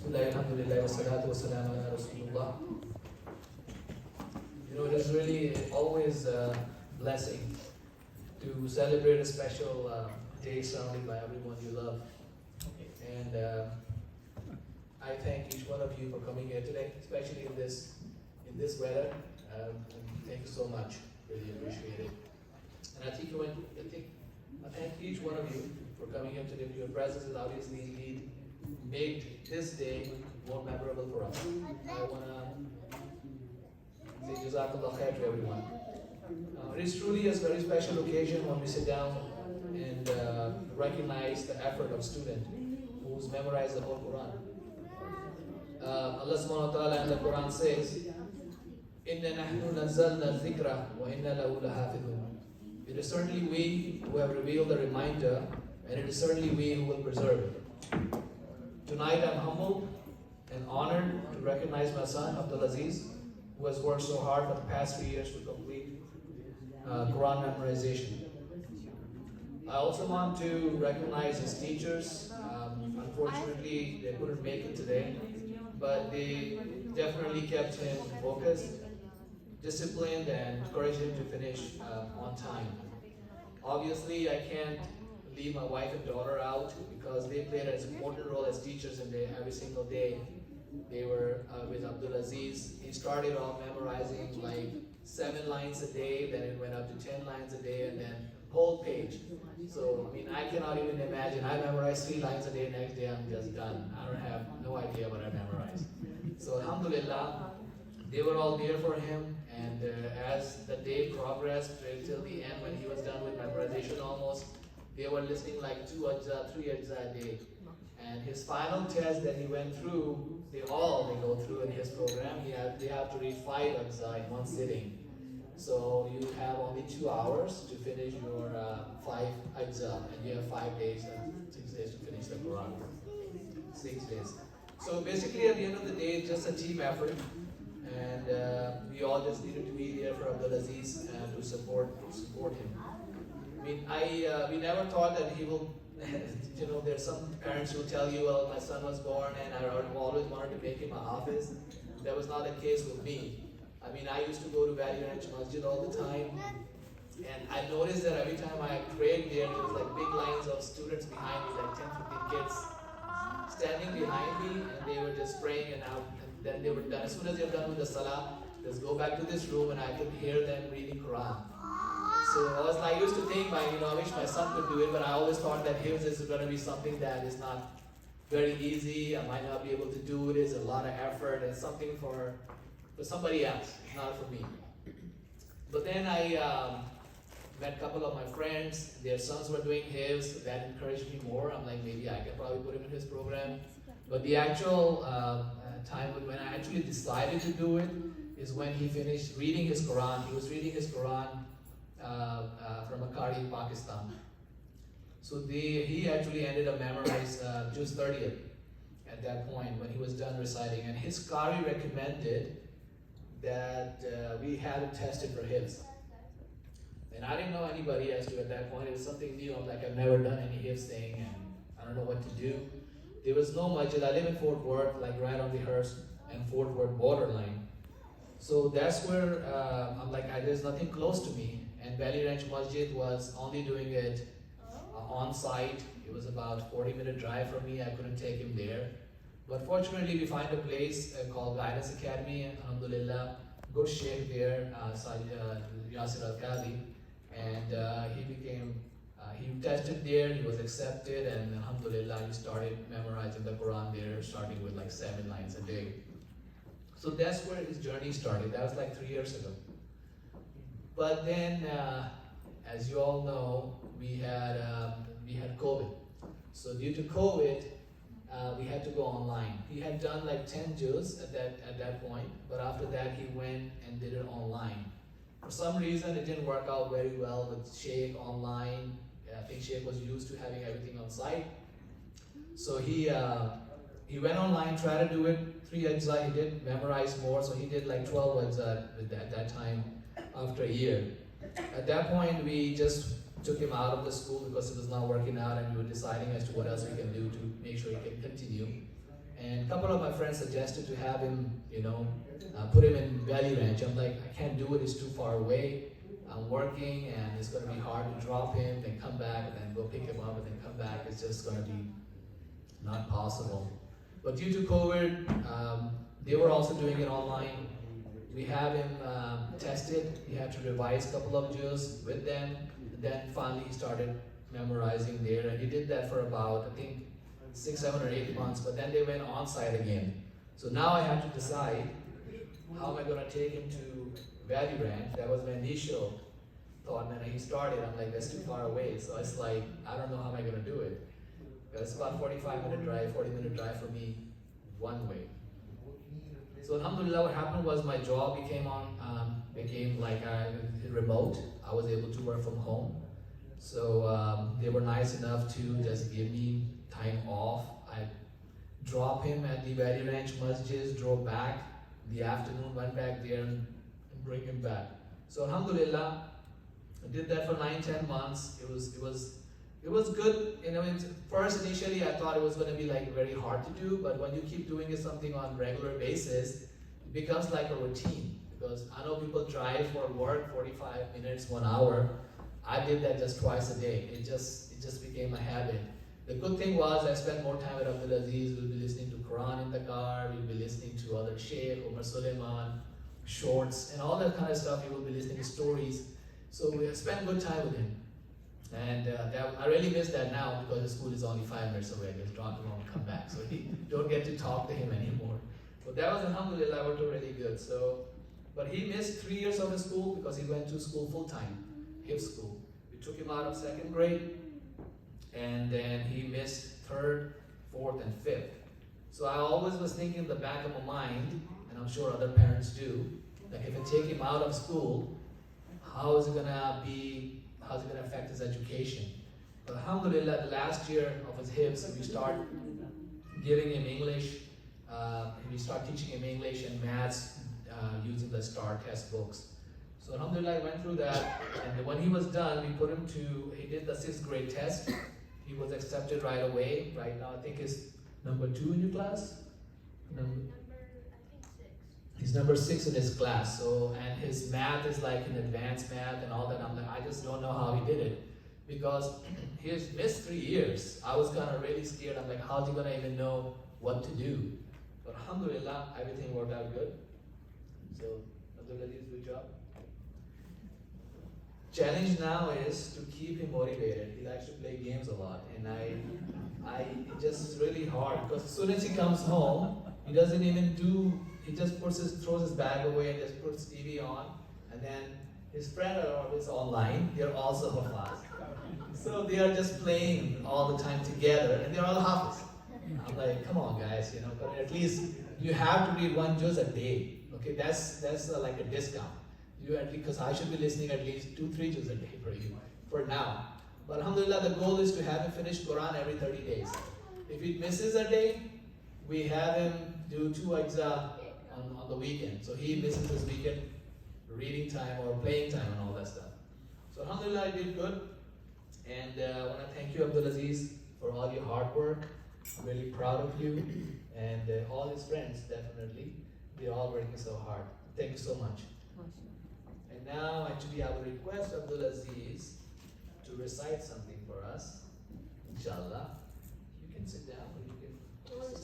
Bismillah, alhamdulillah, wa salatu wa salam ala Rasulullah. It is really always a blessing to celebrate a special day surrounded by everyone you love. And I thank each one of you for coming here today, especially in this weather. Thank you so much. Really appreciate it. And I thank each one of you for coming here today. Your presence has obviously indeed made this day more memorable for us. I want to say Jazakallah khair to everyone. It is truly a very special occasion when we sit down and recognize the effort of student who's memorized the whole Quran. Allah subhanahu wa ta'ala in the Quran says, Inna nahnu nazzalna al-dhikra wa inna lahu lahafidhun. It is certainly we who have revealed the reminder, and it is certainly we who will preserve it. Tonight I'm humbled and honored to recognize my son, Abedalaziz, who has worked so hard for the past 3 years to complete Quran memorization. I also want to recognize his teachers. Unfortunately, they couldn't make it today, but they definitely kept him focused, disciplined, and encouraged him to finish on time. Obviously, I can't leave my wife and daughter out because they played an important role as teachers in there every single day. They were with Abedalaziz. He started off memorizing like 7 lines a day, then it went up to 10 lines a day, and then whole page. So, I cannot even imagine. I memorize 3 lines a day, next day I'm just done. I don't have no idea what I memorized. So, alhamdulillah, they were all there for him, and as the day progressed till the end, when he was done with memorization almost, they were listening like 2 ajza, 3 ajza a day. And his final test that he went through, they go through in his program. They have to read 5 ajza in one sitting. So you have only 2 hours to finish your 5 ajza, and you have 5 days and 6 days to finish the Quran. 6 days. So basically, at the end of the day, it's just a team effort, and we all just needed to be there for Abedalaziz and to support him. We never thought that he will. There's some parents who tell you, well, my son was born and I always wanted to make him a hafiz. That was not the case with me. I used to go to Valley Ranch Masjid all the time, and I noticed that every time I prayed there was like big lines of students behind me, like 10, 15 kids standing behind me, and they were just praying, and then they were done. As soon as they're done with the salah, just go back to this room, and I could hear them reading Quran. So I used to think, I wish my son could do it, but I always thought that his is going to be something that is not very easy. I might not be able to do it. It's a lot of effort, and something for somebody else, not for me. But then I met a couple of my friends. Their sons were doing his. That encouraged me more. I'm like, maybe I can probably put him in his program. But the actual time when I actually decided to do it is when he finished reading his Quran. He was reading his Quran from a Qari in Pakistan. So he actually ended up memorized Juz 30th at that point when he was done reciting. And his Qari recommended that we had it tested for hifz. And I didn't know anybody as to at that point. It was something new. I'm like, I've never done any hifz thing, and I don't know what to do. There was no masjid. I live in Fort Worth, like right on the Hearst and Fort Worth borderline. So that's where I'm like, there's nothing close to me. And Valley Ranch Masjid was only doing it on site. It was about 40-minute drive from me. I couldn't take him there. But fortunately, we find a place called Guidance Academy. Alhamdulillah, good sheikh there, Yasir Al-Qadi. And he tested there, he was accepted, and alhamdulillah, he started memorizing the Quran there, starting with like 7 lines a day. So that's where his journey started. That was like 3 years ago. But then, as you all know, we had COVID. So due to COVID, we had to go online. He had done like 10 juz at that point, but after that he went and did it online. For some reason, it didn't work out very well with Sheikh online. I think Sheikh was used to having everything on site. So he went online, tried to do it 3 ajza. He did memorize more, so he did like 12 ajza at that time. After a year. At that point, we just took him out of the school because it was not working out, and we were deciding as to what else we can do to make sure he can continue. And a couple of my friends suggested to have him, put him in Valley Ranch. I'm like, I can't do it, it's too far away. I'm working and it's going to be hard to drop him, then come back, and then go pick him up, and then come back. It's just going to be not possible. But due to COVID, they were also doing it online. We had him tested. He had to revise a couple of juz with them. And then finally he started memorizing there. And he did that for about, I think, 6, 7, or 8 months. But then they went on-site again. So now I have to decide how am I going to take him to Valley Ranch. That was my initial thought. And then he started, I'm like, that's too far away. So it's like, I don't know how am I going to do it. It's about 45-minute drive, 40-minute drive for me, one way. So alhamdulillah, what happened was my job became like remote. I was able to work from home. So they were nice enough to just give me time off. I dropped him at the Valley Ranch Masjid, drove back in the afternoon, went back there and bring him back. So alhamdulillah, I did that for 9-10 months. It was good. First initially I thought it was going to be like very hard to do, but when you keep doing something on regular basis, it becomes like a routine. Because I know people drive for work 45 minutes, 1 hour. I did that just twice a day. It just became a habit. The good thing was I spent more time with Abedalaziz. We'll be listening to Quran in the car. We'll be listening to other Sheikh, Umar Suleiman, shorts, and all that kind of stuff. We will be listening to stories. So we spent good time with him. And I really miss that now because the school is only 5 minutes away. Just drop him and come back. So you don't get to talk to him anymore. But that was alhamdulillah, worked really good. But he missed 3 years of his school because he went to school full time, his school. We took him out of 2nd grade, and then he missed 3rd, 4th, and 5th. So I always was thinking in the back of my mind, and I'm sure other parents do, that if I take him out of school, how is it gonna affect his education? But alhamdulillah, the last year of his hifz, we start giving him English. We start teaching him English and maths using the STAR test books. So alhamdulillah, I went through that, and when he was done, he did the 6th grade test. He was accepted right away. Right now, I think he's number 2 in your class? He's number 6 in his class. And his math is like an advanced math and all that. I'm like, I just don't know how he did it. Because he's missed 3 years. I was kind of really scared. I'm like, how's he gonna even know what to do? But alhamdulillah, everything worked out good. So, Abedalaziz, good job. Challenge now is to keep him motivated. He likes to play games a lot, and it just is really hard because as soon as he comes home, he doesn't even he just throws his bag away and just puts TV on, and then his friend are always online. They're also Hafiz. So they are just playing all the time together, and they're all Hafiz. I'm like, come on guys, but at least you have to read 1 juz a day. Okay, that's like a discount. Because I should be listening at least 2-3 juz a day for you, for now. But alhamdulillah, the goal is to have him finish Quran every 30 days. If he misses a day, we have him do 2 exam on the weekend. So he misses his weekend reading time or playing time and all that stuff. So alhamdulillah, I did good. And I want to thank you, Abedalaziz, for all your hard work. I'm really proud of you. And all his friends, definitely. They're all working so hard. Thank you so much. And now, actually, I will request Abedalaziz to recite something for us. Inshallah. You can sit down or you can sit down.